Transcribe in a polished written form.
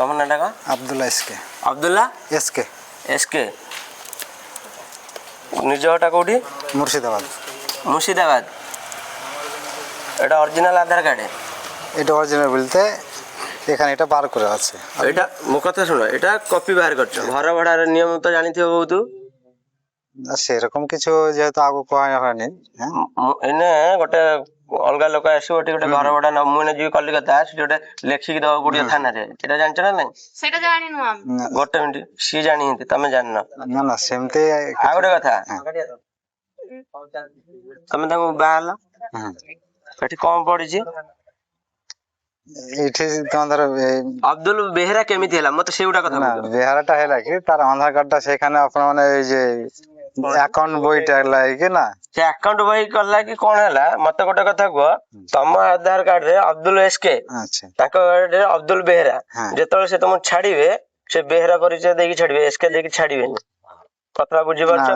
ତମ ନାଁଟା କଣ? আব্দুল্লাহ এসকে। ଅବଦୁଲ୍ଲା এসকে ଏସ୍କେ। ନିଜ ଘରଟା କୋଉଠି? মুর্শিদাবাদ। মুর্শিদাবাদ। এটা অরিজিনাল আধার কার্ড? এটা অরিজিনাল বলতে এখানে এটা বার করে আছে। এটা ମୋ କଥା ଶୁଣ, এটা କପି ବାହାର କରିଛ। ଘର ଭଡାର ନିୟମ ତ ଜାଣିଥିବ ବହୁତ। আর সেরকম কিছু যেহেতু আগে কোয়া হয়নি। হ্যাঁ ଏଇନେ ଗୋଟେ ଅଲଗା ଲୋକ ଆସିବ ଏଠି ଗୋଟେ ଘର ଭଡା ମୁଁ ଏଇନେ ଯିବି କଲିକତା, ସେଠି ଗୋଟେ ଲେଖିକି ଦବାକୁ ପଡିବ ଥାନାରେ, ଏଇଟା ଜାଣିଛ ନା ନାଇଁ? সেটা জানিনু আমি। ଗୋଟେ ମିନିଟ୍, ସିଏ ଜାଣିଛନ୍ତି ତମେ ଜାଣିନ। না না ସେମିତି ଆଉ ଗୋଟେ କଥା, ତମେ ତାଙ୍କୁ ବାହା ହେଲ, ଏଠି କଣ ପଡିଛି? ଏଇଠି ତମ ଧର ଅବଦୁଲ ବେହେରା କେମିତି ହେଲା ମତେ ସେଇଗୁଟା କଥା না ବୁଝ। বেহারাটা ହେଲା কি তার আধার কার্ডটা সেখানে আপনার মানে এই যে অ্যাকাউন্ট বইটা লাগি না ସେ ଆକାଉଣ୍ଟ ବହି କଲା କି କଣ ହେଲା ମତେ ଗୋଟେ କଥା କୁହ, ତମ ଆଧାର କାର୍ଡ ରେ ଅବଦୁଲ ଏସ୍କେ, আচ্ছা ତାଙ୍କ କାର୍ଡରେ ଅବଦୁଲ ବେହେରା। হ্যাঁ ଯେତେବେଳେ ସେ ତମକୁ ଛାଡିବେ, ସେ ବେହେରା ପରିଚୟ ଦେଇକି ଛାଡିବେ, ଏସ୍କେ ଦେଇକି ଛାଡିବେନି। କଥା ବୁଝିପାରୁଛ?